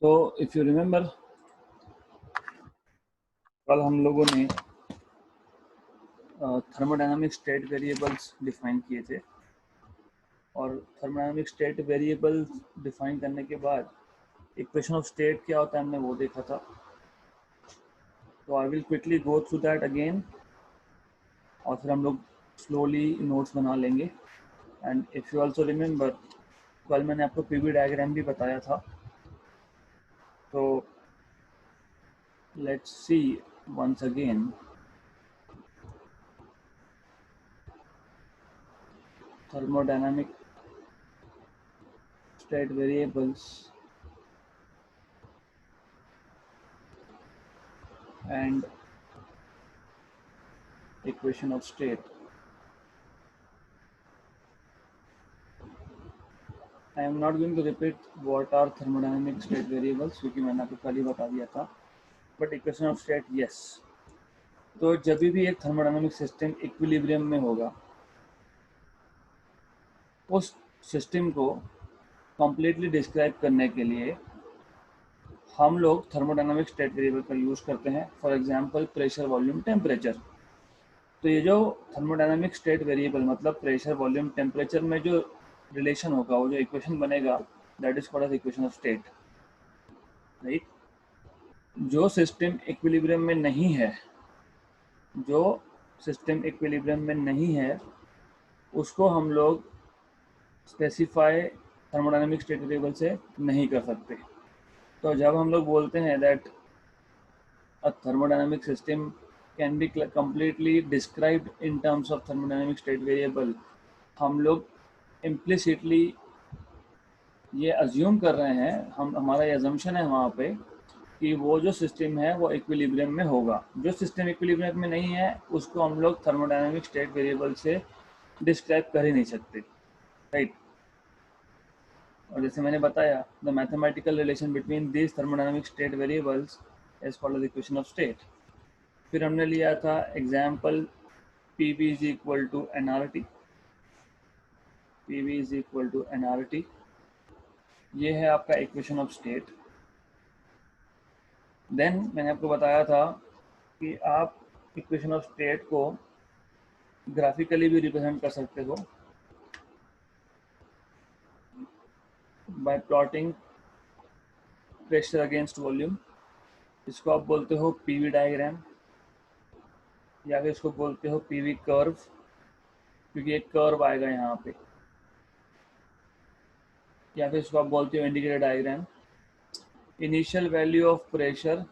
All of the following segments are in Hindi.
सो इफ यू रिमेम्बर, कल हम लोगों ने थर्मोडायनामिक स्टेट वेरिएबल्स डिफाइन किए थे और थर्मोडायनामिक स्टेट वेरिएबल्स डिफाइन करने के बाद इक्वेशन ऑफ स्टेट क्या होता है हमने वो देखा था। तो I will quickly go through that again और फिर हम लोग स्लोली नोट्स बना लेंगे। And if you also remember, कल मैंने आपको पीवी डायग्राम भी बताया था। तो let's see once again thermodynamic state variables and equation of state. I am not going to repeat what are thermodynamic state variables क्योंकि मैंने आपको कल ही बता दिया था, but equation of state yes. तो जब भी एक थर्मोडायनामिक सिस्टम इक्विलिब्रियम में होगा, उस सिस्टम को कंप्लीटली डिस्क्राइब करने के लिए हम लोग थर्मोडायनामिक स्टेट वेरिएबल का यूज करते हैं। For example pressure, volume, temperature. तो ये जो थर्मोडायनामिक स्टेट वेरिएबल मतलब प्रेशर, वॉल्यूम, टेम्परेचर में जो रिलेशन होगा, वो जो इक्वेशन बनेगा, that is called as equation of state, right. जो सिस्टम इक्विलिब्रियम में नहीं है, जो सिस्टम इक्विलिब्रियम में नहीं है, उसको हम लोग स्पेसिफाई थर्मोडायनामिक स्टेट वेरिएबल से नहीं कर सकते। तो जब हम लोग बोलते हैं that a thermodynamic system can be completely described in terms of thermodynamic state variable, हम लोग इम्प्लिसिटली ये अज्यूम कर रहे हैं, हमारा ये अजम्पशन है वहाँ पे कि वो जो सिस्टम है वो इक्विलिब्रियम में होगा। जो सिस्टम इक्विलिब्रियम में नहीं है उसको हम लोग थर्मोडायनामिक स्टेट वेरिएबल से डिस्क्राइब कर ही नहीं सकते, राइट। और जैसे मैंने बताया, the mathematical relation between this thermodynamic state variables is called the equation of state. फिर हमने लिया था example P is equal to NRT. P is equal to NRT, ये है आपका इक्वेशन ऑफ स्टेट। देन मैंने आपको बताया था कि आप इक्वेशन ऑफ स्टेट को ग्राफिकली भी रिप्रेजेंट कर सकते हो bye plotting pressure against volume. इसको आप बोलते हो पीवी डायग्राम, या फिर इसको बोलते हो पीवी कर्व, क्योंकि एक कर्व आएगा यहाँ पे, या फिर इसको आप बोलते हो indicator diagram. Initial value of pressure,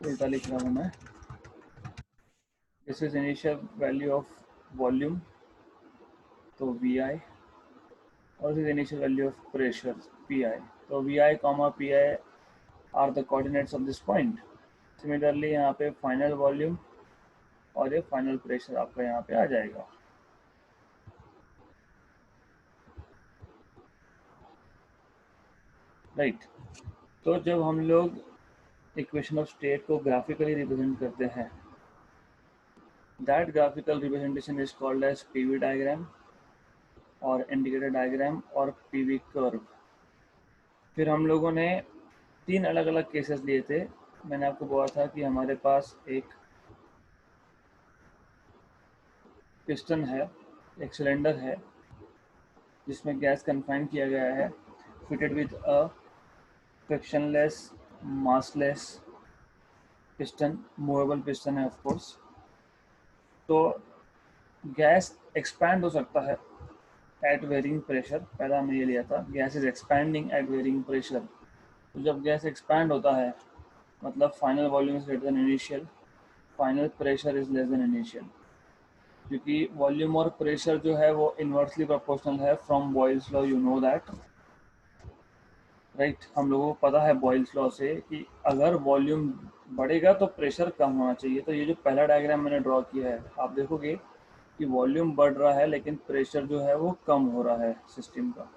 उल्टा लिख रहा हूँ मैं, this is initial value of volume, तो वी आई, और this is initial value of pressure, P I. तो V I comma P I are the coordinates of this point. Similarly यहाँ पे फाइनल वॉल्यूम और ये फाइनल प्रेशर आपका यहाँ पे आ जाएगा, राइट। तो जब हम लोग इक्वेशन ऑफ स्टेट को ग्राफिकली रिप्रेजेंट करते हैं, that graphical representation is called as PV diagram और इंडिकेटर डायग्राम और पीवी कर्व। फिर हम लोगों ने 3 अलग अलग केसेस लिए थे। मैंने आपको बोला था कि हमारे पास एक पिस्टन है, एक सिलेंडर है जिसमें गैस कन्फाइन किया गया है, fitted with a frictionless massless piston, movable piston है ऑफ कोर्स। तो गैस एक्सपैंड हो सकता है एट वेरिंग प्रेशर। पहला हमने ये लिया था, gas is expanding at varying pressure. तो जब गैस एक्सपैंड होता है मतलब final volume is greater than initial, final pressure is less than initial, क्योंकि वॉल्यूम और प्रेशर जो है वो इन्वर्सली प्रोपोर्शनल है from Boyle's law, you know that, right. हम लोगों को पता है बॉयल्स लॉ से कि अगर वॉल्यूम बढ़ेगा तो प्रेशर कम होना चाहिए। तो ये जो पहला डायग्राम मैंने ड्रॉ किया है, आप देखोगे कि वॉल्यूम बढ़ रहा है लेकिन प्रेशर जो है वो कम हो रहा है सिस्टम का,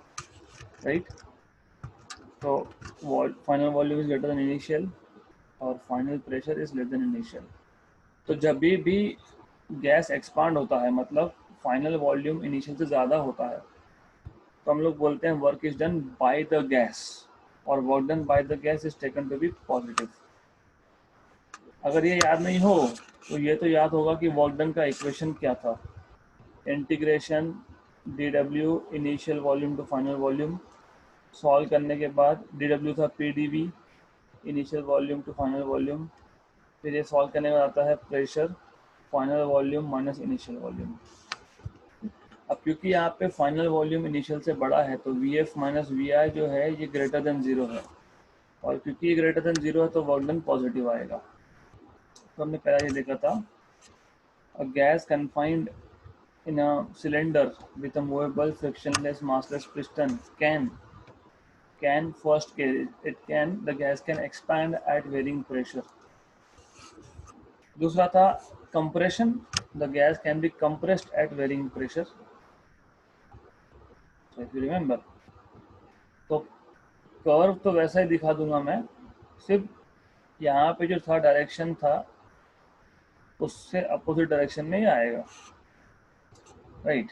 राइट। तो final volume is greater than initial और final pressure is less than initial. तो जब भी गैस एक्सपांड होता है मतलब फाइनल वॉल्यूम इनिशियल से ज़्यादा होता है, तो हम लोग बोलते हैं work is done by the gas, और work done by the gas is taken to be positive. अगर ये याद नहीं हो तो ये तो याद होगा कि वर्क डन का इक्वेशन क्या था, integration dw initial volume to final volume, solve करने के बाद dw था pdv initial volume to final volume, फिर ये सॉल्व करने के बाद आता है pressure final volume minus initial volume. अब क्योंकि यहाँ पे फाइनल वॉल्यूम इनिशियल से बड़ा है तो Vf माइनस Vi जो है ये ग्रेटर देन जीरो है, और क्योंकि ये ग्रेटर देन जीरो है तो वर्क डन पॉजिटिव आएगा। तो हमने पहला ये देखा था, a gas confined in a cylinder with a movable frictionless massless piston can first it can the gas can expand at varying pressure. दूसरा था compression, the gas can be compressed at varying pressure. So if you remember, तो कर्व तो वैसा ही दिखा दूंगा मैं, सिर्फ यहाँ पे जो था डायरेक्शन था उससे अपोजिट डायरेक्शन में ही आएगा, राइट।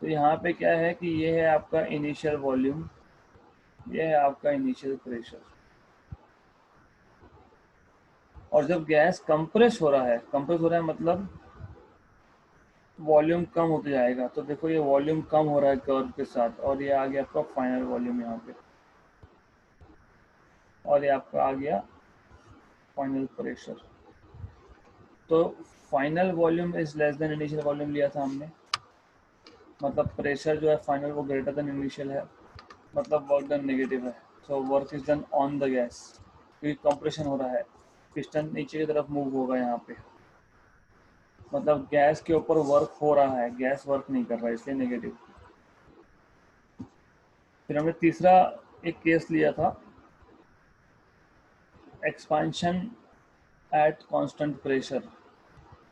तो यहाँ पे क्या है कि ये है आपका इनिशियल वॉल्यूम, ये है आपका इनिशियल प्रेशर, और जब गैस कंप्रेस हो रहा है मतलब वॉल्यूम कम होते जाएगा। तो देखो ये वॉल्यूम कम हो रहा है कर्व के साथ, और ये आ गया आपका फाइनल वॉल्यूम यहाँ पे, और ये आपका आ गया फाइनल प्रेशर। तो final volume is less than initial volume लिया था हमने, मतलब प्रेशर जो है फाइनल वो ग्रेटर देन इनिशियल है, मतलब वर्क डन नेगेटिव है। So work is done on the gas, क्योंकि कंप्रेशन हो रहा है, पिस्टन नीचे की तरफ मूव होगा यहाँ पे, मतलब गैस के ऊपर वर्क हो रहा है, गैस वर्क नहीं कर रहा है, इसलिए नेगेटिव। फिर हमने तीसरा एक केस लिया था, एक्सपांशन एट कांस्टेंट प्रेशर।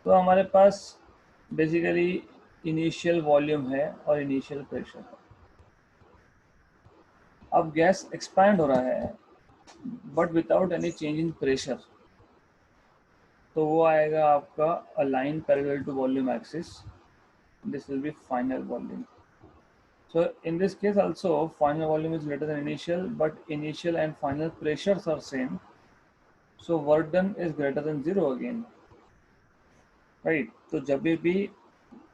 तो हमारे पास बेसिकली इनिशियल वॉल्यूम है और इनिशियल प्रेशर है। अब गैस एक्सपैंड हो रहा है but without any change in pressure, तो वो आएगा आपका a line parallel to volume axis, this will be final volume. So in this case also final volume is greater than initial, but initial and final pressures are same, so work done is greater than zero again, right? तो जब भी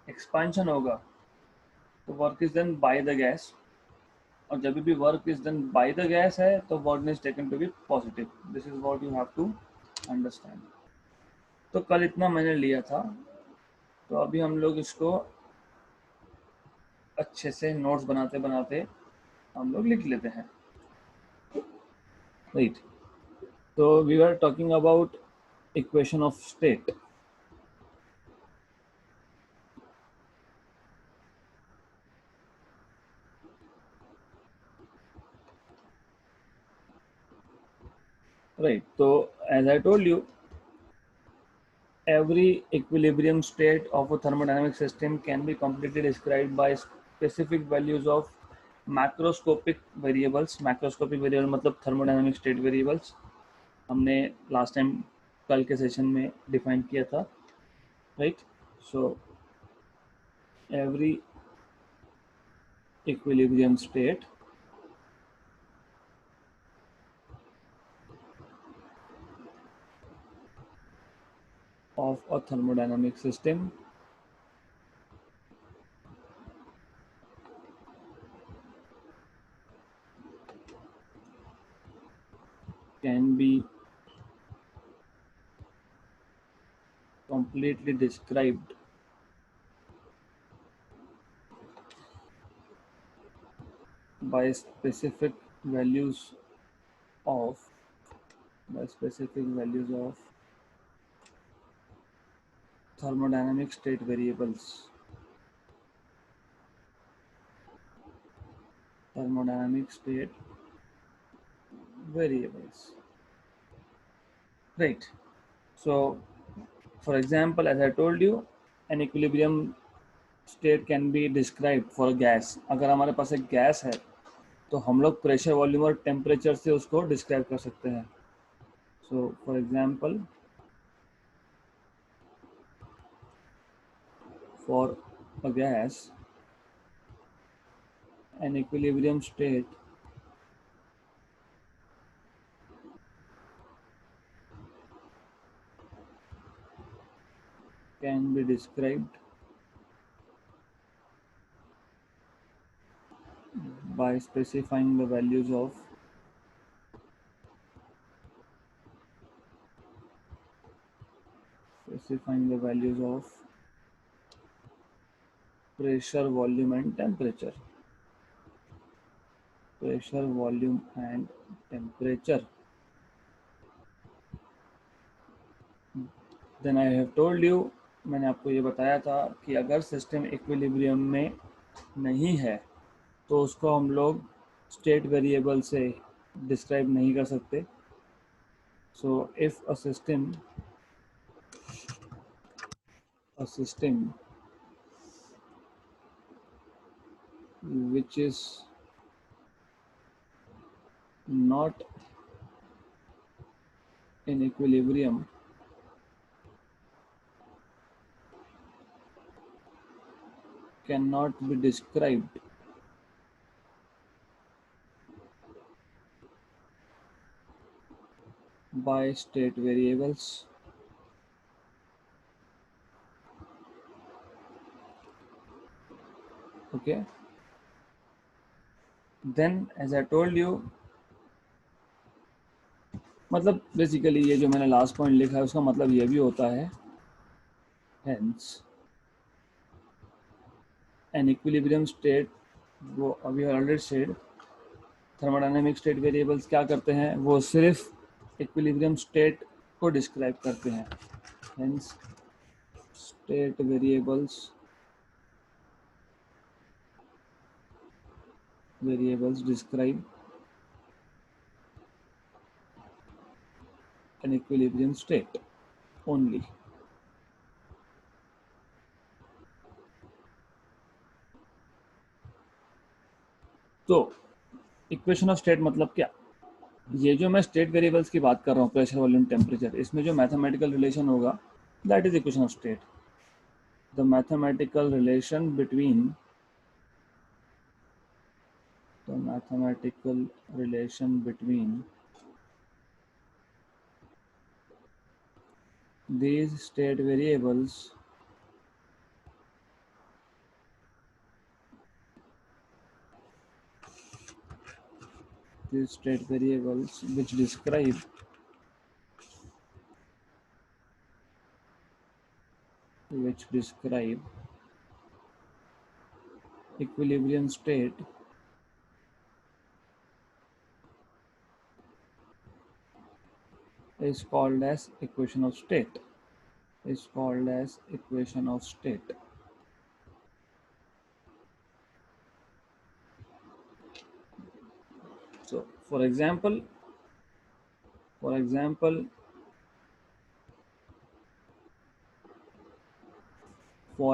expansion होगा तो work is done by the gas, और जब भी work is done by the gas है तो work is taken to be positive. This is what you have to understand. तो कल इतना मैंने लिया था, तो अभी हम लोग इसको अच्छे से नोट्स बनाते बनाते हम लोग लिख लेते हैं, राइट। तो we are talking about equation of state. Right. So as I told you, every equilibrium state of a thermodynamic system can be completely described by specific values of macroscopic variables. Macroscopic variable मतलब thermodynamic state variables हमने last time कल के सेशन में डिफाइन किया था, right? So every equilibrium state of a thermodynamic system can be completely described by specific values of thermodynamic state variables. Thermodynamic state variables. Right. So, for example, as I told you, an equilibrium state can be described for a gas. अगर हमारे पास एक गैस है तो हम लोग प्रेशर, वॉल्यूम और टेम्परेचर से उसको डिस्क्राइब कर सकते हैं. So, for example, for a gas, an equilibrium state can be described by specifying the values of pressure, volume and temperature. Pressure, volume and temperature. Then I have told you, मैंने आपको ये बताया था कि अगर सिस्टम इक्विलिब्रियम में नहीं है तो उसको हम लोग स्टेट वेरिएबल से डिस्क्राइब नहीं कर सकते. So if a system which is not in equilibrium cannot be described by state variables. Okay, then as I told you, मतलब बेसिकली ये जो मैंने लास्ट पॉइंट लिखा है उसका मतलब ये भी होता है, hence an equilibrium state, वो अभी already said, thermodynamic state variables क्या करते हैं, वो सिर्फ इक्विलिब्रियम स्टेट को डिस्क्राइब करते हैं. hence state variables describe an equilibrium state only. तो इक्वेशन ऑफ स्टेट मतलब क्या? ये जो मैं स्टेट वेरिएबल्स की बात कर रहा हूँ, प्रेशर, वॉल्यूम, टेम्परेचर, इसमें जो मैथमेटिकल रिलेशन होगा that is equation of state. The mathematical relation between these state variables which describe equilibrium state is called as equation of state. So for example, for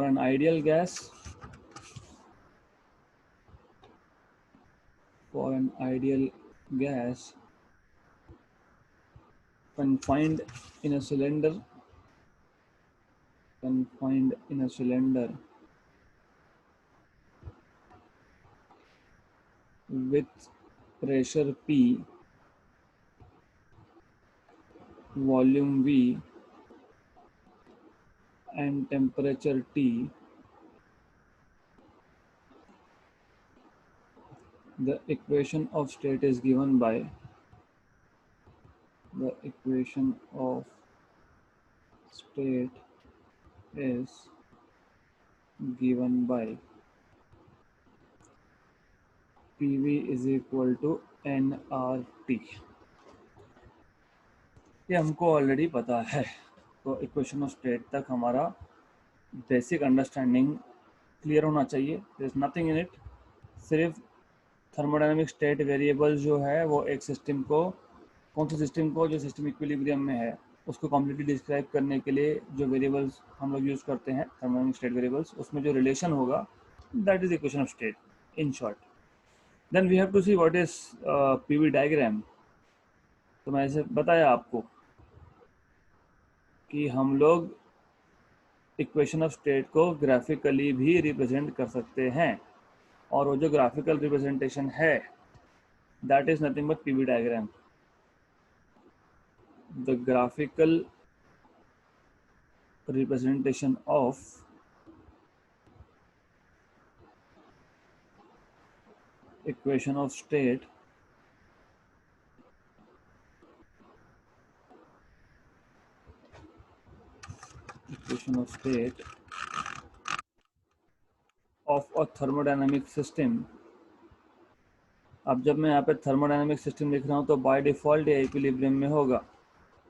an ideal gas, confined in a cylinder with pressure P, volume V and temperature T, the equation of state is given by PV is equal to nRT. ये हमको ऑलरेडी पता है. तो इक्वेशन ऑफ स्टेट तक हमारा बेसिक अंडरस्टैंडिंग क्लियर होना चाहिए. There is nothing in it. सिर्फ थर्मोडायनेमिक स्टेट वेरिएबल जो है वो एक सिस्टम को, कौन से सिस्टम को, जो सिस्टम इक्विलिब्रियम में है उसको कम्प्लीटली डिस्क्राइब करने के लिए जो वेरिएबल्स हम लोग यूज़ करते हैं थर्मोडायनेमिक स्टेट वेरिएबल्स, उसमें जो रिलेशन होगा that is equation of state in short. Then we have to see what is PV diagram. तो मैं ऐसे बताया आपको कि हम लोग इक्वेशन ऑफ स्टेट को ग्राफिकली भी रिप्रेजेंट कर सकते हैं. और वो जो ग्राफिकल रिप्रेजेंटेशन है that is nothing but PV diagram. The graphical representation of equation of state of a thermodynamic system. अब जब मैं यहाँ पे थर्मोडायनामिक सिस्टम लिख रहा हूँ तो बाय डिफॉल्ट ये इक्विलिब्रियम में होगा.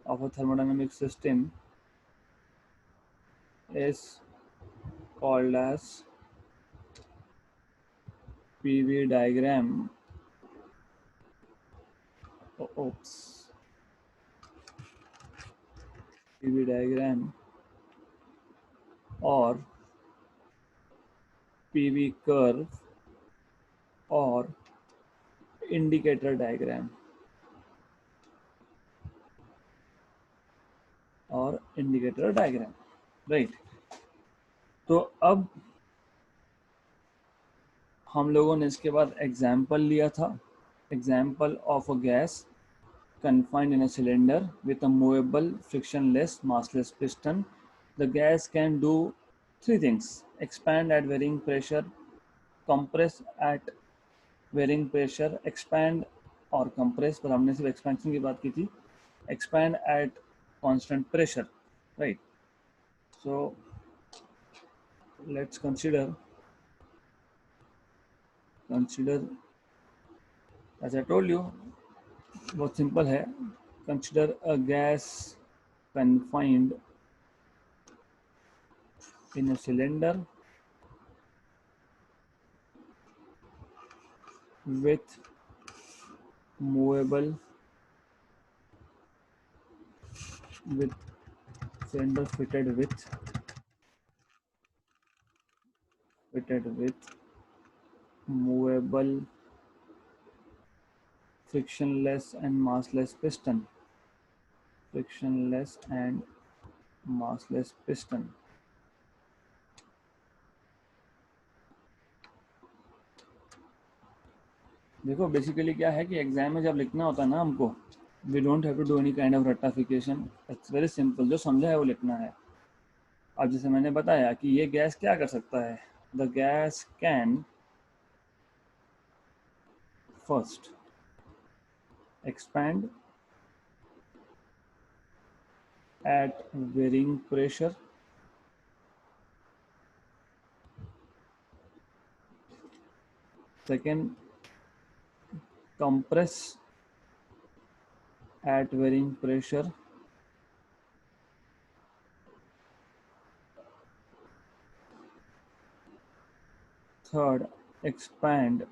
Of a thermodynamic system is called as PV diagram. PV diagram or PV curve or indicator diagram और इंडिकेटर डायग्राम. राइट. तो अब हम लोगों ने इसके बाद एग्जाम्पल लिया था. Example of a gas confined in a cylinder with a movable frictionless massless piston. The gas can do three things: expand at varying pressure, compress at varying pressure, expand और compress, पर हमने सिर्फ expansion की बात की थी, expand at constant pressure. Right. So let's consider as I told you बहुत सिंपल है. Consider a gas confined in a cylinder with movable with cylinder fitted with movable frictionless and massless piston. देखो बेसिकली क्या है कि एग्जाम में जब लिखना होता है ना हमको, we don't have to do any kind of रट्टाफिकेशन. It's very simple. जो समझा है वो लिखना है. अब जैसे मैंने बताया कि ये गैस क्या कर सकता है. The gas can first expand at varying pressure, second compress at varying pressure, third expand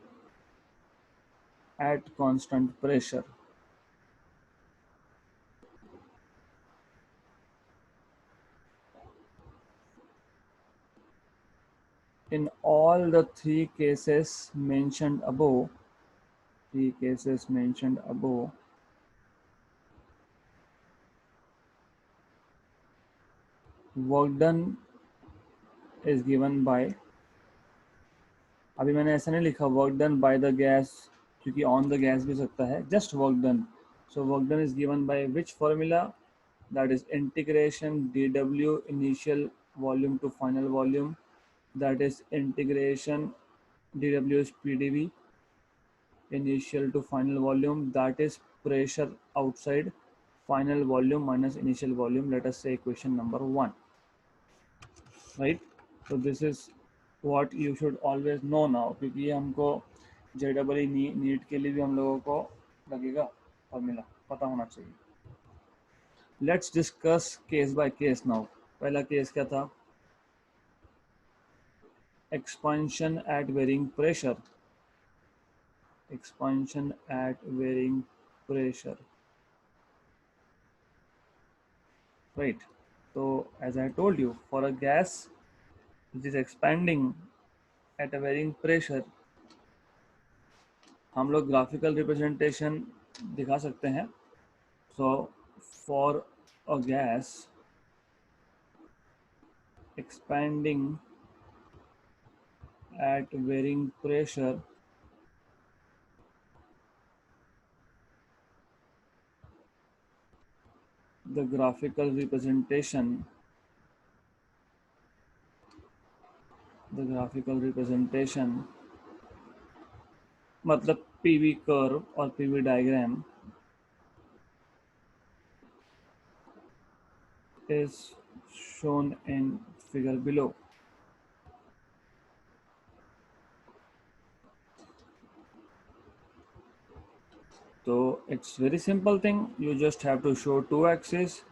at constant pressure. In all the three cases mentioned above, work done is given by, अभी मैंने ऐसा नहीं लिखा work done by the gas, क्योंकि ऑन द गैस भी सकता है. Just work done. So work done is given by which formula, that is integration dw initial volume to final volume, that is integration dw is pdv initial to final volume, that is pressure outside final volume minus initial volume. Let us say equation number 1. Right. So this is what you should always know now, क्योंकि ये हमको JEE नीट के लिए भी हम लोगों को लगेगा फॉर्मूला पता होना चाहिए. Let's discuss case by case now. पहला केस क्या था? Expansion at varying pressure. Right. तो as I told you, for a gas which is expanding at a varying pressure, हम लोग ग्राफिकल रिप्रेजेंटेशन दिखा सकते हैं. So for a gas expanding at varying pressure the graphical representation मतलब PV कर्व और PV diagram is shown in figure below. So it's very simple thing. You just have to show two axes,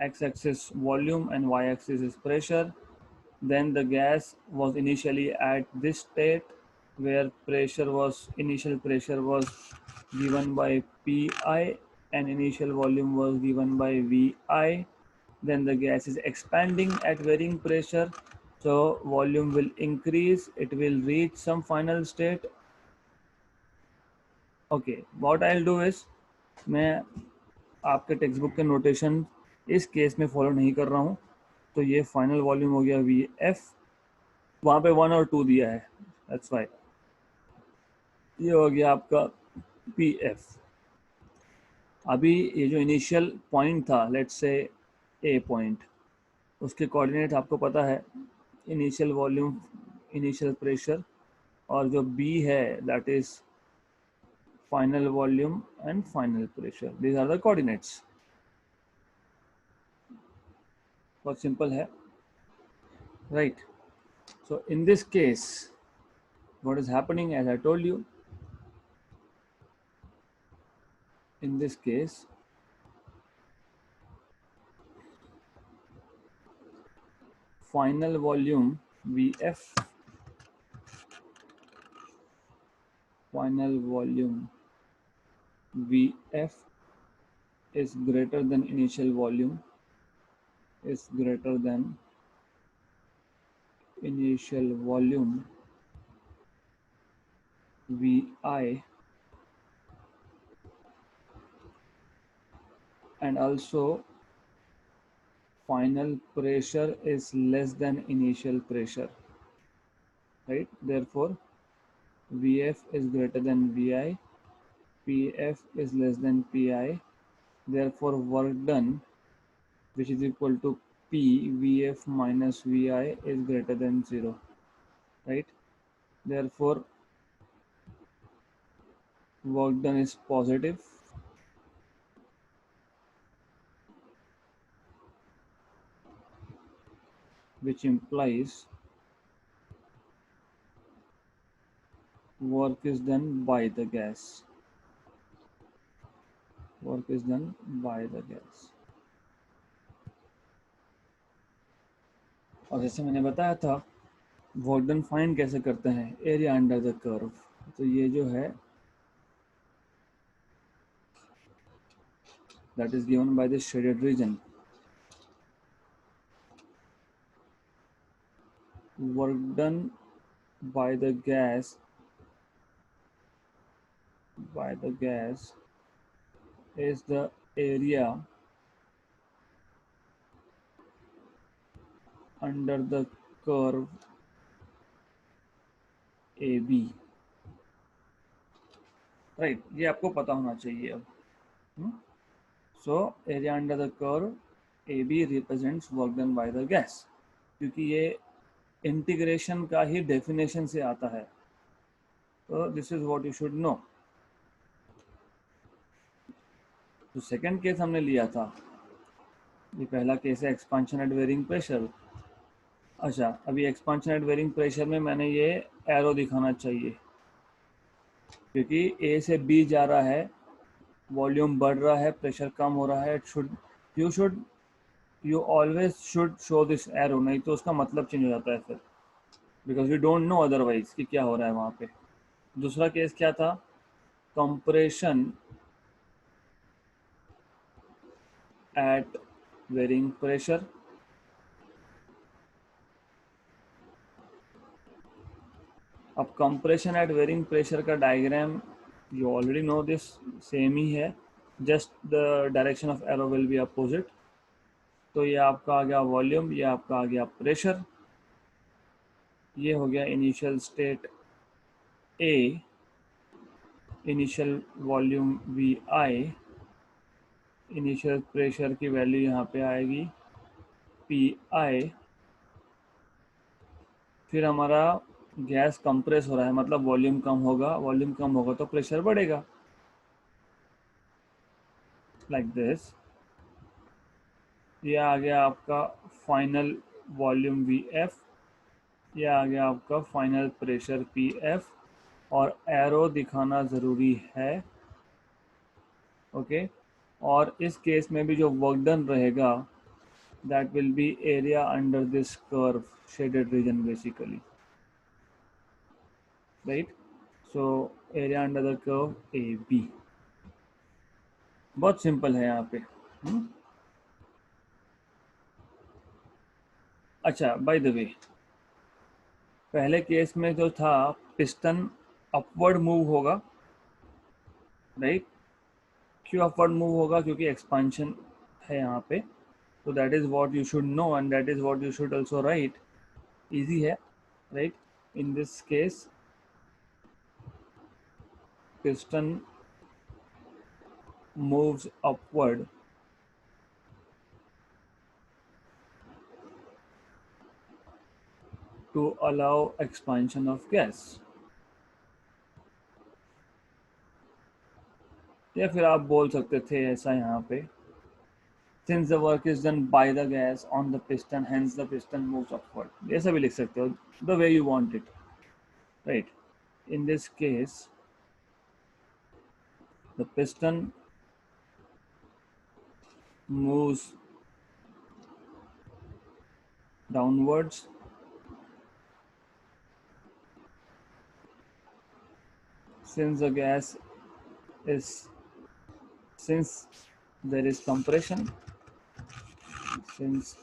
x-axis volume and y-axis is pressure. Then the gas was initially at this state where initial pressure was given by Pi and initial volume was given by Vi. Then the gas is expanding at varying pressure, so volume will increase, it will reach some final state. Okay, what I'll do is मैं आपके टेक्स्ट बुक के नोटेशन इस केस में फॉलो नहीं कर रहा हूँ. तो ये फाइनल वॉल्यूम हो गया Vf, वहाँ पे 1 और 2 दिया है, दैट्स वाई. ये हो गया आपका Pf. अभी ये जो इनिशियल पॉइंट था, लेट्स से ए पॉइंट, उसके कोऑर्डिनेट आपको पता है, इनिशियल वॉल्यूम, इनिशियल प्रेशर, और जो बी है that is final volume and final pressure. These are the coordinates. बहुत सिंपल है, right? So in this case what is happening, as I told you, in this case final volume Vf, final volume Vf is greater than initial volume, is greater than initial volume Vi, and also final pressure is less than initial pressure, right? Therefore Vf is greater than Vi, Pf is less than Pi, therefore work done, which is equal to P Vf minus Vi, is greater than 0, right? Therefore work done is positive, which implies work is done by the gas. Work is done by the gas. और जैसे मैंने बताया था, वर्क डन फाइंड कैसे करते हैं, एरिया अंडर द कर्व. तो ये जो है that is given by the shaded region. Work done by the gas is the area under the curve AB, right? ये आपको पता होना चाहिए अब. So area under the curve AB represents work done by the gas, क्योंकि ये इंटीग्रेशन का ही डेफिनेशन से आता है. तो this is what you should no. तो सेकंड केस हमने लिया था, ये पहला केस है एक्सपांशन एट वेरिंग प्रेशर. अच्छा, अभी एक्सपांशन एट वेरिंग प्रेशर में मैंने ये एरो दिखाना चाहिए, क्योंकि ए से बी जा रहा है, वॉल्यूम बढ़ रहा है, प्रेशर कम हो रहा है. You always should show this arrow, नहीं तो उसका मतलब चेंज हो जाता है फिर, because we don't know otherwise कि क्या हो रहा है वहाँ पे. दूसरा केस क्या था, कंप्रेशन एट वेरिंग प्रेशर. अब कंप्रेशन एट वेरिंग प्रेशर का diagram you already know this, same ही है, just the direction of arrow will be opposite. तो ये आपका आ गया वॉल्यूम, ये आपका आ गया प्रेशर. ये हो गया initial state A, initial volume V I, initial pressure की वैल्यू यहाँ पे आएगी पी आई। फिर हमारा गैस कंप्रेस हो रहा है, मतलब वॉल्यूम कम होगा, वॉल्यूम कम होगा तो प्रेशर बढ़ेगा, लाइक दिस। ये आ गया आपका फाइनल वॉल्यूम वी एफ, ये आ गया आपका फाइनल प्रेशर पी एफ, और एरो दिखाना ज़रूरी है, ओके। और इस केस में भी जो वर्क डन रहेगा that will be area under this curve, shaded region basically, right? So area under the curve AB, बहुत सिंपल है यहाँ पे। अच्छा, बाय द वे, पहले केस में जो था पिस्टन अपवर्ड मूव होगा, राइट? क्यों अपवर्ड मूव होगा? क्योंकि एक्सपांशन है यहाँ पे, तो that is what you should know and that is what you should also write. Easy है, right? In this case piston moves upward to allow expansion of gas, या फिर आप बोल सकते थे ऐसा यहाँ पे, since the work is done by the gas on the piston, hence the piston moves upward, ऐसा भी लिख सकते हो, the way you want it, right? In this case the piston moves downwards since the gas is, since there is compression, since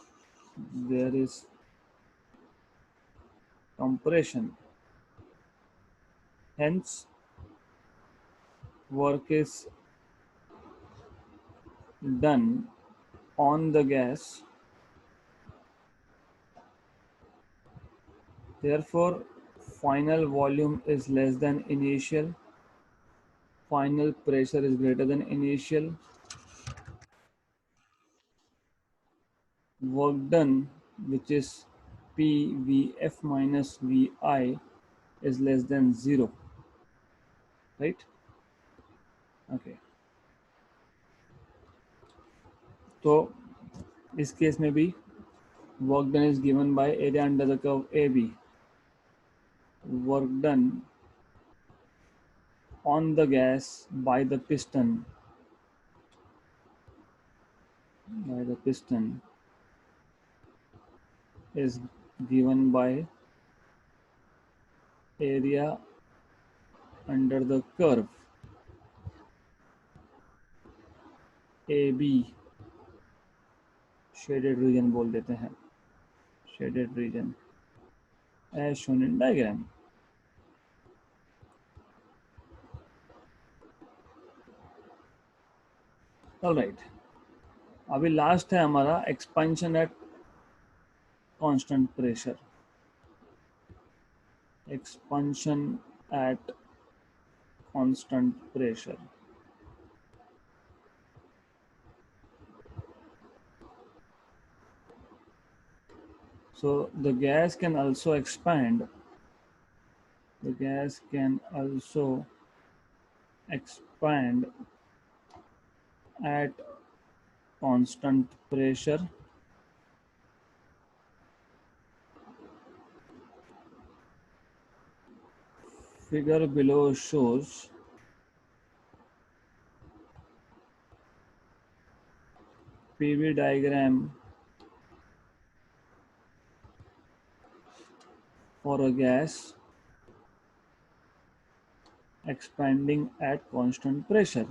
there is compression, hence work is done on the gas, therefore final volume is less than initial, final pressure is greater than initial, work done, which is PVF minus VI, is less than 0, right? Okay, तो इस केस में भी work done is given by area under the curve AB, work done on the gas by the piston is given by area under the curve AB, shaded region बोल देते हैं, shaded region as shown in diagram. All right, अभी लास्ट है हमारा expansion at constant pressure, expansion at constant pressure. So the gas can also expand, the gas can also expand at constant pressure figure below shows PV diagram for a gas expanding at constant pressure.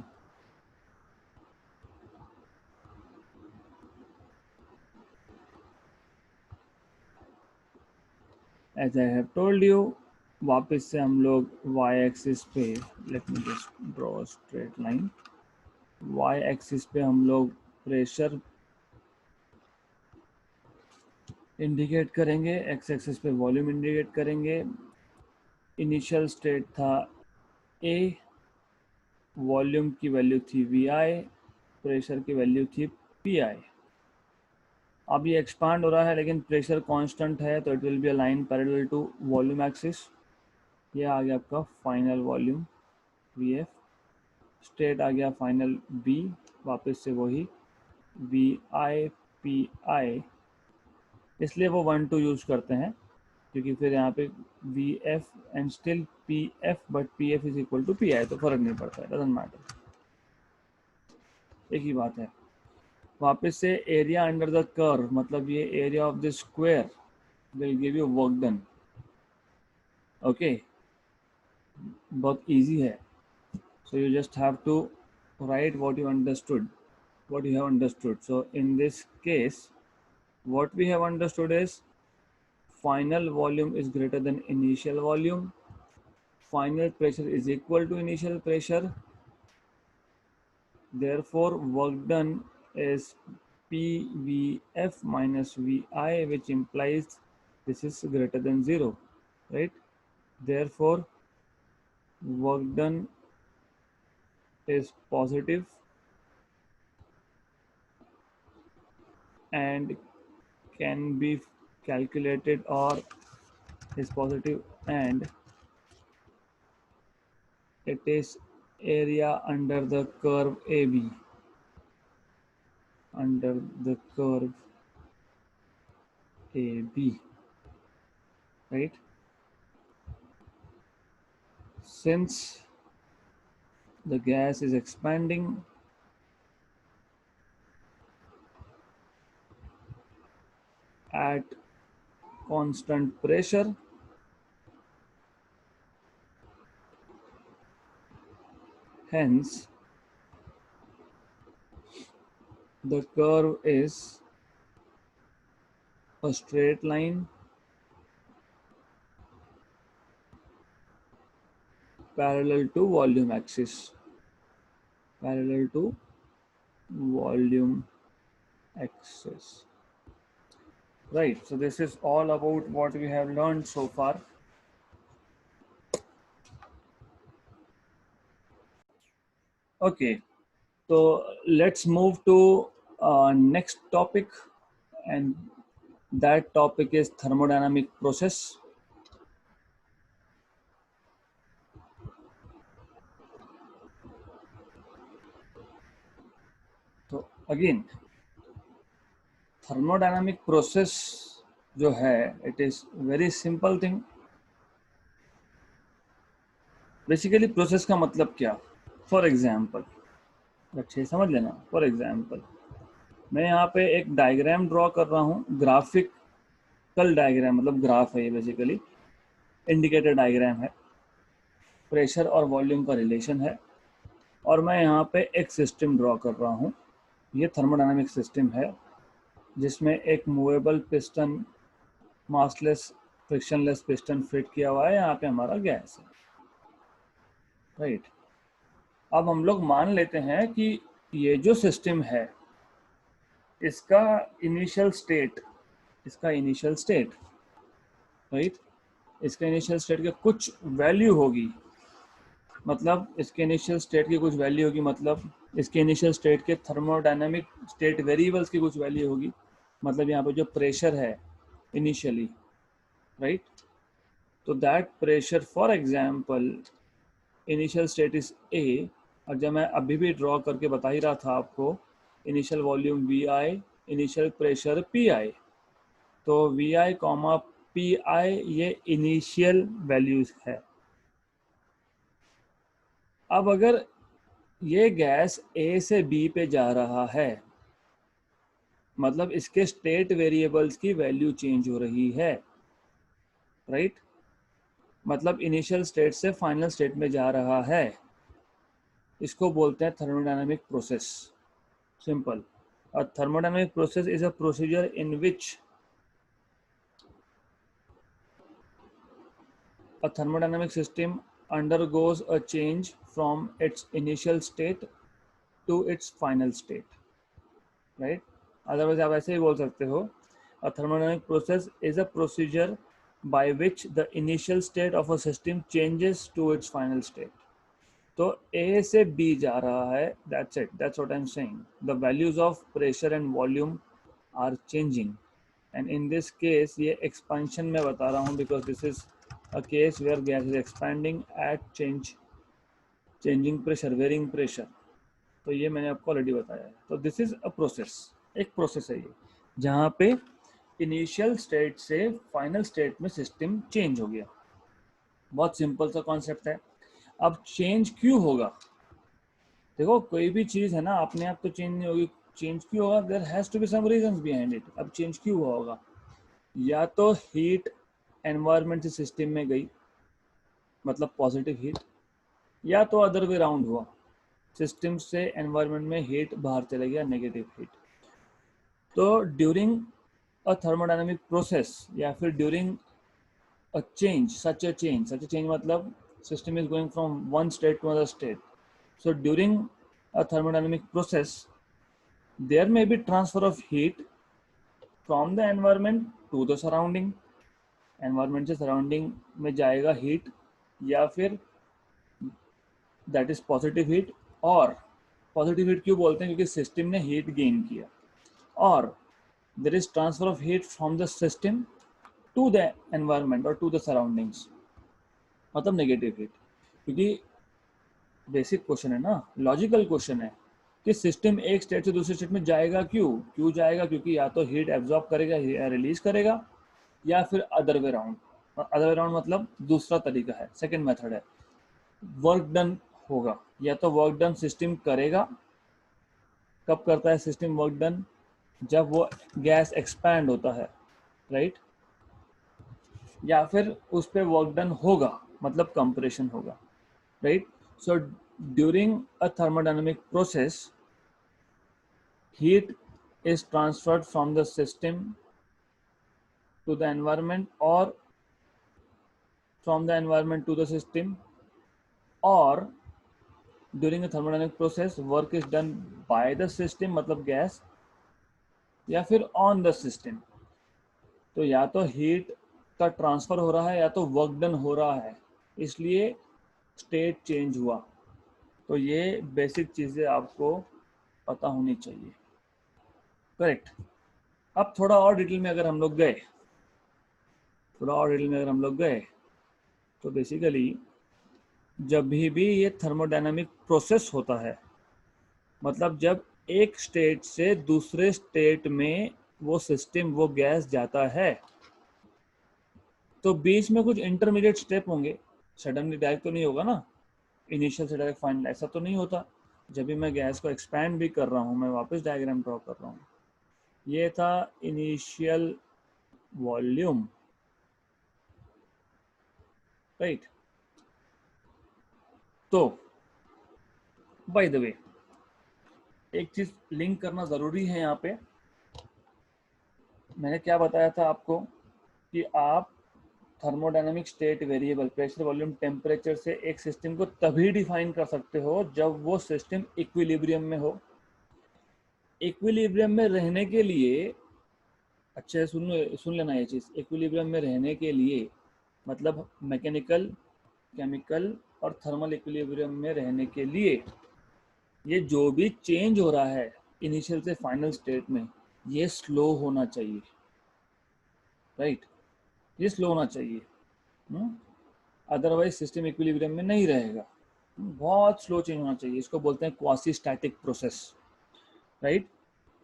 As I have told you, वापस से हम लोग y एक्सिस पे, let me just draw straight line, y axis पे हम लोग प्रेशर इंडिकेट करेंगे, एक्स एक्सिस पे वॉल्यूम इंडिकेट करेंगे। इनिशियल स्टेट था ए, वॉल्यूम की वैल्यू थी वी आई, प्रेशर की वैल्यू थी पी आई। अब ये एक्सपांड हो रहा है लेकिन प्रेशर कांस्टेंट है, तो it will be a line parallel to volume axis. ये आ गया आपका final volume V F. State आ गया फाइनल बी, वापस से वही वी आई पी आई, इसलिए वो 1 2 यूज करते हैं क्योंकि फिर यहाँ पे V F and still P F, but P F is equal to P I, तो फर्क नहीं पड़ता है, डजंट मैटर, एक ही बात है। वापस से एरिया अंडर द कर्व, मतलब ये area of the square will give you work done. Okay, बहुत इजी है। So you just have to write what you understood, what you have understood. So in this case, what we have understood is final volume is greater than initial volume, final pressure is equal to initial pressure, therefore work done is PVF minus VI, which implies this is greater than 0, right? Therefore work done is positive and can be calculated, or is positive and it is area under the curve AB, under the curve AB, right? Since the gas is expanding, at constant pressure, hence the curve is a straight line parallel to volume axis, parallel to volume axis, right? So this is all about what we have learned so far. Okay, so let's move to next topic, and that topic is thermodynamic process. तो अगेन थर्मोडायनामिक प्रोसेस जो है, it is very simple thing. Basically process का मतलब क्या, फॉर एग्जाम्पल, अच्छे समझ लेना। फॉर एग्जाम्पल मैं यहाँ पे एक डायग्राम ड्रॉ कर रहा हूँ, ग्राफिकल डायग्राम, मतलब ग्राफ है ये, बेसिकली इंडिकेटर डायग्राम है, प्रेशर और वॉल्यूम का रिलेशन है, और मैं यहाँ पे एक सिस्टम ड्रॉ कर रहा हूँ। ये थर्मोडायनामिक सिस्टम है जिसमें एक movable piston, massless frictionless piston fit किया हुआ है, यहाँ पे हमारा गैस है, राइट। अब हम लोग मान लेते हैं कि ये जो सिस्टम है इसका इनिशियल स्टेट, राइट, इसका इनिशियल स्टेट की कुछ वैल्यू होगी, मतलब इसके इनिशियल स्टेट की कुछ वैल्यू होगी, मतलब इसके इनिशियल स्टेट के थर्मोडायनामिक स्टेट वेरिएबल्स की कुछ वैल्यू होगी, मतलब यहाँ पे जो प्रेशर है इनिशियली, राइट, तो that pressure, for example initial state is a, और जब मैं अभी भी ड्रॉ करके बता ही रहा था आपको, initial volume V I, initial pressure P I, तो V I comma P I ये इनिशियल वैल्यूज है। अब अगर ये गैस ए से बी पे जा रहा है, मतलब इसके स्टेट वेरिएबल्स की वैल्यू चेंज हो रही है, राइट, मतलब इनिशियल स्टेट से फाइनल स्टेट में जा रहा है, इसको बोलते हैं thermodynamic process. Simple. A thermodynamic process is a procedure in which a thermodynamic system undergoes a change from its initial state to its final state, right? Otherwise आप ऐसे ही बोल सकते हो A thermodynamic process is a procedure by which the initial state of a system changes to its final state. तो A से B जा रहा है, that's it, that's what I'm saying. The values of pressure and volume are changing, and in this case ये expansion में बता रहा हूँ because this is a case where gas is expanding at changing pressure, varying pressure. तो ये मैंने आपको ऑलरेडी बताया है. तो दिस इज अ प्रोसेस, एक प्रोसेस है ये जहाँ पे इनिशियल स्टेट से फाइनल स्टेट में सिस्टम चेंज हो गया. बहुत सिंपल सा कॉन्सेप्ट है. अब चेंज क्यों होगा? देखो कोई भी चीज है ना अपने आप तो चेंज नहीं होगी. चेंज क्यों होगा? There has to be some reasons behind it. अब चेंज क्यों हुआ होगा? या तो हीट एनवायरनमेंट से सिस्टम में गई, मतलब पॉजिटिव हीट, या तो अदर वे राउंड हुआ, सिस्टम से एनवायरनमेंट में हीट बाहर चले गया, नेगेटिव हीट. तो ड्यूरिंग अ थर्मोडायनामिक प्रोसेस या फिर during a change, such a change मतलब system is going from one state to other state. So during a thermodynamic process there may be transfer of heat from the environment to the surrounding. Environment से सराउंडिंग में जाएगा हीट, या फिर दैट इज पॉजिटिव हीट. और पॉजिटिव हीट क्यों बोलते हैं? क्योंकि सिस्टम ने हीट गेन किया. और there is transfer of heat from the system to the environment और टू द सराउंडिंग्स, मतलब नेगेटिव हीट. क्योंकि बेसिक क्वेश्चन है ना, लॉजिकल क्वेश्चन है कि सिस्टम एक स्टेट से दूसरे स्टेट में जाएगा क्यों जाएगा? क्योंकि या तो हीट एब्जॉर्ब करेगा या रिलीज करेगा, या फिर other way round. Other way round मतलब दूसरा तरीका है, सेकेंड मेथड है. वर्क डन होगा, या तो वर्क डन सिस्टम करेगा. कब करता है सिस्टम वर्क डन? जब वो गैस एक्सपैंड होता है, राइट. या फिर उस पर वर्क डन होगा, मतलब कंप्रेशन होगा, right. So during a thermodynamic process heat is transferred from the system to the environment, or from the environment to the system, or during a thermodynamic process work is done by the system मतलब गैस, या फिर on the system. तो या तो हीट का ट्रांसफर हो रहा है या तो वर्क डन हो रहा है, इसलिए स्टेट चेंज हुआ. तो ये बेसिक चीज़ें आपको पता होनी चाहिए, करेक्ट. अब थोड़ा और डिटेल में अगर हम लोग गए तो बेसिकली जब भी ये थर्मोडायनामिक प्रोसेस होता है, मतलब जब एक स्टेट से दूसरे स्टेट में वो सिस्टम, वो गैस जाता है, तो बीच में कुछ इंटरमीडिएट स्टेप होंगे. सडनली डायरेक्ट तो नहीं होगा ना, इनिशियल से डायरेक्ट फाइनल, ऐसा तो नहीं होता. जब भी मैं गैस को एक्सपैंड भी कर रहा हूँ, मैं वापस डायग्राम ड्रॉ कर रहा हूँ. ये था इनिशियल वॉल्यूम, राइट. तो बाय द वे एक चीज लिंक करना जरूरी है यहाँ पे. मैंने क्या बताया था आपको कि आप thermodynamic state variable pressure volume temperature से एक सिस्टम को तभी डिफाइन कर सकते हो जब वो सिस्टम इक्विलिब्रियम में हो. इक्विलिब्रियम में रहने के लिए, अच्छे सुन लेना ये चीज़, इक्विलिब्रियम में रहने के लिए मतलब मैकेनिकल, केमिकल और थर्मल इक्विलिब्रियम में रहने के लिए ये जो भी चेंज हो रहा है इनिशियल से फाइनल स्टेट में, ये स्लो होना चाहिए, राइट. ये स्लो होना चाहिए, अदरवाइज सिस्टम इक्विलिब्रियम में नहीं रहेगा. बहुत स्लो चेंज होना चाहिए. इसको बोलते हैं quasi static process, right.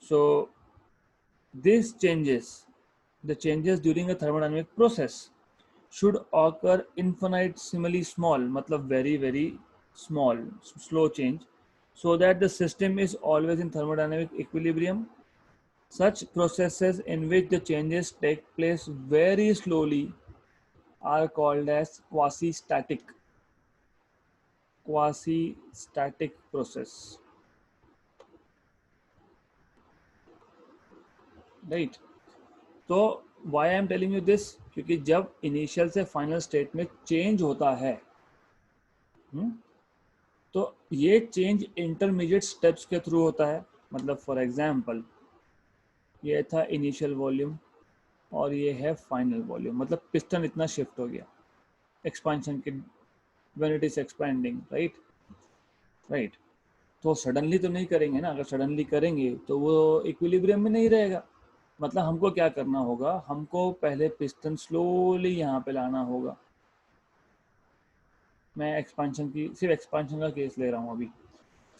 So this changes, the changes during a thermodynamic process should occur infinitesimally small, मतलब very small, slow change, so that the system is always in thermodynamic equilibrium. Such processes in which the changes take place very slowly are called as quasi-static process, right. तो why I am telling you this? क्योंकि जब इनिशियल से फाइनल स्टेट में चेंज होता है, तो ये चेंज इंटरमीडिएट स्टेप्स के थ्रू होता है. मतलब फॉर एग्जांपल ये था इनिशियल वॉल्यूम, और ये है फाइनल वॉल्यूम, मतलब पिस्टन इतना शिफ्ट हो गया एक्सपेंशन के, when it is expanding, right right. तो सडनली तो नहीं करेंगे ना, अगर सडनली करेंगे तो वो इक्विलिब्रियम में नहीं रहेगा। मतलब हमको क्या करना होगा, हमको पहले पिस्टन स्लोली यहाँ पे लाना होगा। मैं एक्सपेंशन की, सिर्फ एक्सपेंशन का केस ले रहा हूँ अभी।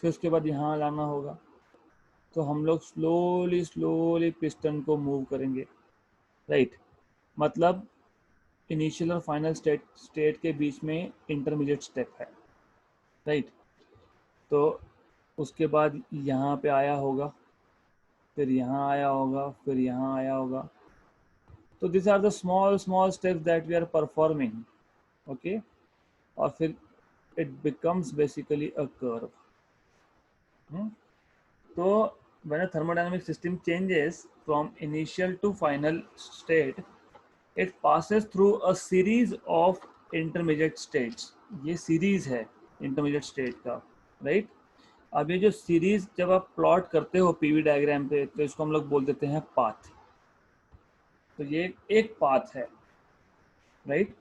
फिर उसके बाद यहाँ लाना होगा। तो हम लोग स्लोली स्लोली पिस्टन को मूव करेंगे, राइट। मतलब इनिशियल और फाइनल स्टेट के बीच में इंटरमीडिएट स्टेप है, राइट। तो उसके बाद यहाँ पे आया होगा, फिर यहाँ आया होगा, फिर यहाँ आया होगा। तो this are the small small steps that we are performing, okay. और फिर it becomes basically a curve. तो when a thermodynamic system changes from initial to final state, it passes through a series of intermediate states। ये सीरीज है इंटरमीडिएट स्टेट का, राइट। अब ये जो सीरीज जब आप प्लॉट करते हो पीवी डायग्राम पे, तो इसको हम लोग बोल देते हैं पाथ। तो ये एक पाथ है, राइट।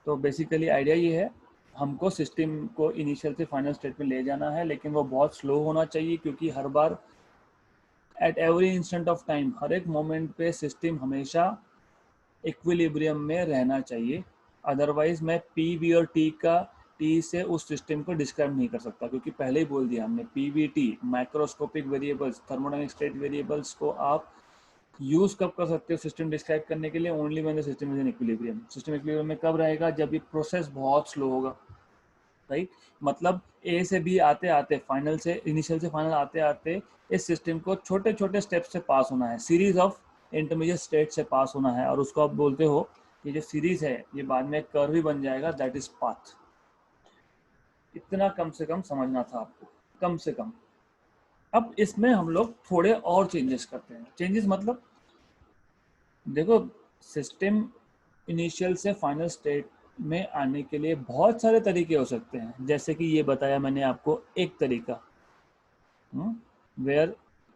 तो बेसिकली आइडिया ये है, हमको सिस्टम को इनिशियल से फाइनल स्टेट में ले जाना है, लेकिन वो बहुत स्लो होना चाहिए, क्योंकि हर बार at every instant of time, हर एक मोमेंट पे सिस्टम हमेशा इक्विलिब्रियम में रहना चाहिए। अदरवाइज मैं पी वी और टी का, टी से उस सिस्टम को डिस्क्राइब नहीं कर सकता, क्योंकि पहले ही बोल दिया हमने, P V T microscopic variables, thermodynamic state variables को आप यूज कब कर सकते हो सिस्टम डिस्क्राइब करने के लिए, only when the system is in equilibrium. System equilibrium में कब रहेगा, जब ये प्रोसेस बहुत स्लो होगा, राइट। मतलब ए से बी आते आते, फाइनल से इनिशियल से फाइनल आते आते, इस सिस्टम को छोटे छोटे स्टेप से पास होना है, सीरीज ऑफ इंटरमीडिएट स्टेट से पास होना है, और उसको आप बोलते हो, ये जो सीरीज है ये बाद में कर्व भी बन जाएगा, दैट इज पाथ। इतना कम से कम समझना था आपको, कम से कम। अब इसमें हम लोग थोड़े और चेंजेस करते हैं। चेंजेस मतलब देखो, सिस्टम इनिशियल से फाइनल स्टेट में आने के लिए बहुत सारे तरीके हो सकते हैं, जैसे कि ये बताया मैंने आपको एक तरीका, where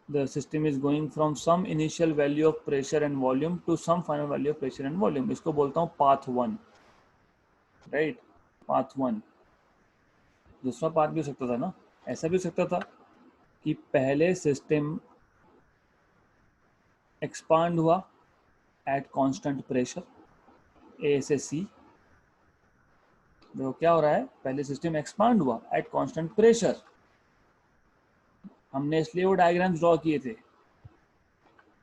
the system is going from some initial value of pressure and volume to some final value of pressure and volume। इसको बोलता हूँ path one, right, path one. दूसरा पाथ भी हो सकता था ना, ऐसा भी हो सकता था कि पहले सिस्टम एक्सपांड हुआ एट कांस्टेंट प्रेशर ए से सी। देखो क्या हो रहा है, पहले सिस्टम एक्सपांड हुआ एट कांस्टेंट प्रेशर, हमने इसलिए वो डायग्राम्स ड्रॉ किए थे।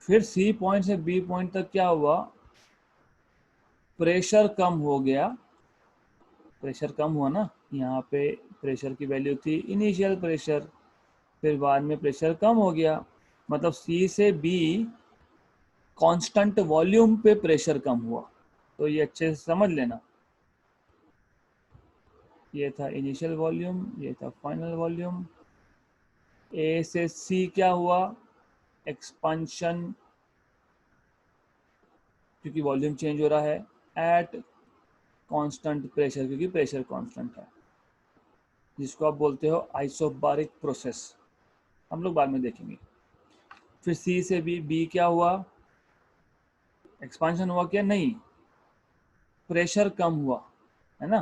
फिर सी पॉइंट से बी पॉइंट तक क्या हुआ, प्रेशर कम हो गया, प्रेशर कम हुआ ना, यहाँ पे प्रेशर की वैल्यू थी इनिशियल प्रेशर, फिर बाद में प्रेशर कम हो गया, मतलब सी से बी कांस्टेंट वॉल्यूम पे प्रेशर कम हुआ। तो ये अच्छे से समझ लेना, ये था इनिशियल वॉल्यूम, ये था फाइनल वॉल्यूम। ए से सी क्या हुआ, एक्सपांशन, क्योंकि वॉल्यूम चेंज हो रहा है, एट कांस्टेंट प्रेशर, क्योंकि प्रेशर कांस्टेंट है, जिसको आप बोलते हो आइसोबारिक प्रोसेस, हम लोग बाद में देखेंगे। फिर सी से बी क्या हुआ, एक्सपांशन हुआ क्या, नहीं, प्रेशर कम हुआ, है ना,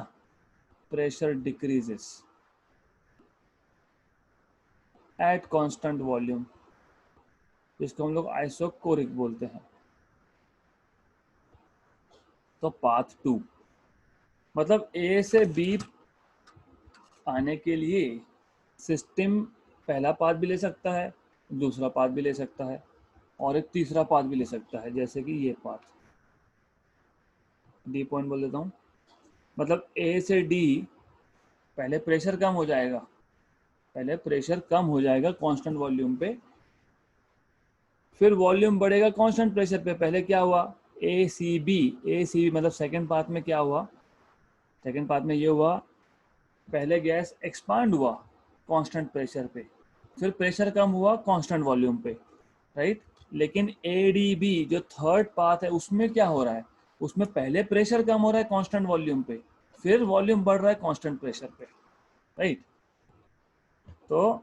pressure decreases at constant volume, जिसको हम लोग आइसोकोरिक बोलते हैं। तो पाथ टू, मतलब ए से बी आने के लिए सिस्टम पहला पाथ भी ले सकता है, दूसरा पाथ भी ले सकता है, और एक तीसरा पाथ भी ले सकता है, जैसे कि ये पाथ, डी पॉइंट बोल देता हूँ। मतलब ए से डी पहले प्रेशर कम हो जाएगा, पहले प्रेशर कम हो जाएगा कांस्टेंट वॉल्यूम पे, फिर वॉल्यूम बढ़ेगा कांस्टेंट प्रेशर पे। पहले क्या हुआ, ए सी बी मतलब सेकंड पार्ट में क्या हुआ, सेकंड पार्ट में ये हुआ, पहले गैस एक्सपांड हुआ कांस्टेंट प्रेशर पे, फिर प्रेशर कम हुआ कांस्टेंट वॉल्यूम पे, राइट। लेकिन ए डी बी जो थर्ड पाथ है, उसमें क्या हो रहा है, उसमें पहले प्रेशर कम हो रहा है कांस्टेंट वॉल्यूम पे, फिर वॉल्यूम बढ़ रहा है कांस्टेंट प्रेशर पे, राइट। तो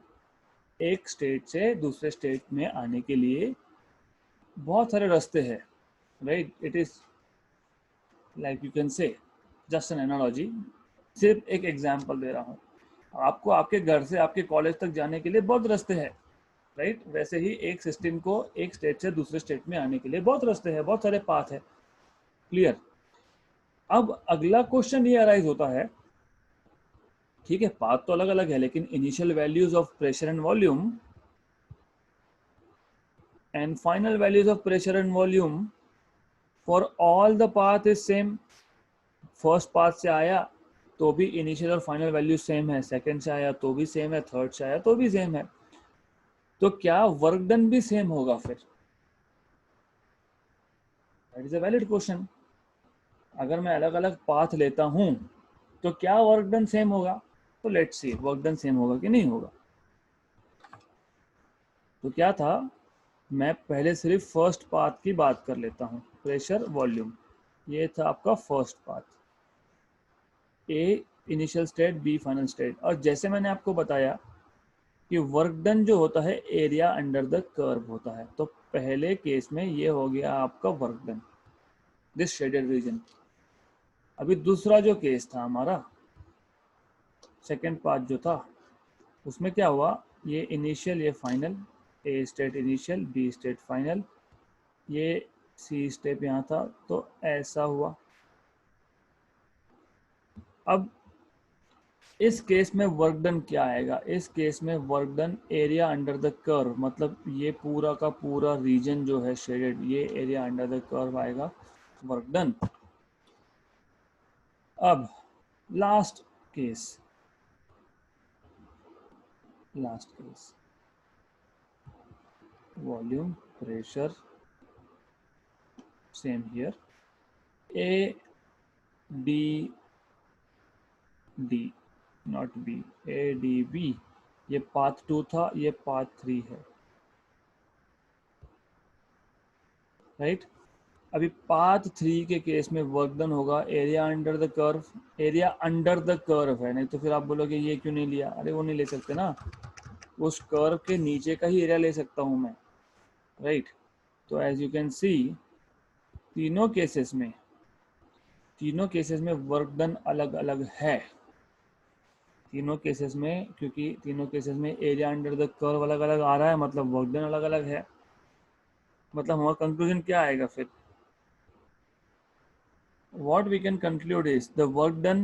एक स्टेट से दूसरे स्टेट में आने के लिए बहुत सारे रास्ते हैं, right. It is like you can say just an analogy. सिर्फ एक एग्जांपल दे रहा हूँ. आपको आपके घर से आपके कॉलेज तक जाने के लिए बहुत रास्ते हैं, राइट. वैसे ही एक सिस्टम को एक स्टेट से दूसरे स्टेट में आने के लिए बहुत रास्ते हैं, बहुत सारे पाथ है. क्लियर. अब अगला क्वेश्चन ये अराइज होता है, ठीक है पाथ तो अलग अलग है, लेकिन initial values of pressure and volume and final values of pressure and volume for all the path is same. First path से आया तो भी इनिशियल और फाइनल वैल्यू सेम है, सेकंड से आया तो भी सेम है, थर्ड से आया तो भी सेम है. तो क्या वर्क डन भी सेम होगा फिर? That is a valid question. अगर मैं अलग अलग पाथ लेता हूं तो क्या वर्क डन सेम होगा? तो let's C work done same होगा कि नहीं होगा. तो क्या था, मैं पहले सिर्फ फर्स्ट पाथ की बात कर लेता हूँ. प्रेशर वॉल्यूम, ये था आपका first path. A initial state, B final state. और जैसे मैंने आपको बताया कि वर्क डन जो होता है एरिया अंडर द कर्व होता है. तो पहले केस में ये हो गया आपका work done, this shaded region. अभी दूसरा जो केस था हमारा, सेकेंड पार्ट जो था, उसमें क्या हुआ, ये इनिशियल ये final, A state initial B state final, ये सी स्टेप यहाँ था, तो ऐसा हुआ. अब इस केस में वर्क डन क्या आएगा? इस केस में work done area under the curve, मतलब ये पूरा का पूरा रीजन जो है शेडेड, ये एरिया अंडर द कर्व आएगा वर्क डन. अब last case, volume pressure same here, A D D not B, A D B, ये पाथ 2 था, ये पाथ 3 है, राइट. अभी पाथ 3 के केस में वर्क डन होगा area under the curve. Area under the curve है, नहीं तो फिर आप बोलोगे ये क्यों नहीं लिया. अरे वो नहीं ले सकते ना, उस कर्व के नीचे का ही एरिया ले सकता हूं मैं, राइट. तो एज यू कैन सी तीनों केसेस में वर्क डन अलग अलग है. तीनों केसेस में, क्योंकि तीनों केसेस में एरिया अंडर द कर्व अलग अलग आ रहा है, मतलब वर्क डन अलग अलग है. मतलब हमारा कंक्लूजन क्या आएगा फिर? What we can conclude is the work done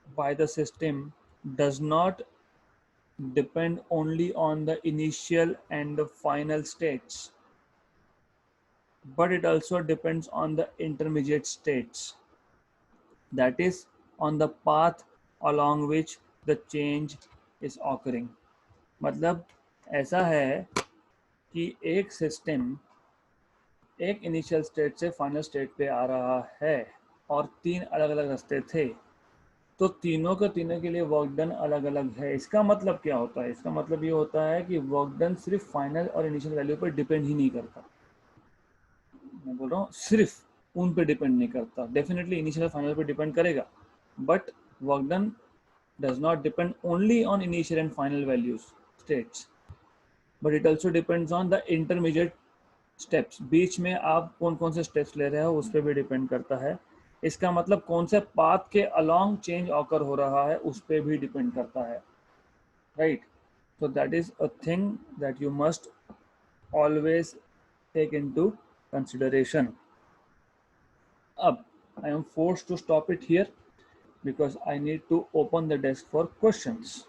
by the system does not depend only on the initial and the final states, but it also depends on the intermediate states, that is on the path along which the change is occurring. मतलब ऐसा है कि एक सिस्टम एक इनिशियल स्टेट से फाइनल स्टेट पे आ रहा है और 3 अलग अलग रास्ते थे, तो तीनों के लिए वर्क डन अलग अलग है. इसका मतलब क्या होता है? इसका मतलब ये होता है कि वर्क डन सिर्फ फाइनल और इनिशियल वैल्यू पर डिपेंड ही नहीं करता. मैं बोल रहा हूँ सिर्फ उन पे डिपेंड नहीं करता. डेफिनेटली इनिशियल और फाइनल पे डिपेंड करेगा, but work done does not depend only on initial and final values states, but it also depends on the intermediate steps. बीच में आप कौन कौन से स्टेप्स ले रहे हो उस पर भी डिपेंड करता है. इसका मतलब कौन से पाथ के अलोंग चेंज ऑकर हो रहा है उस पर भी डिपेंड करता है, right. So that is a thing that you must always take into consideration. Ab, I am forced to stop it here because I need to open the desk for questions.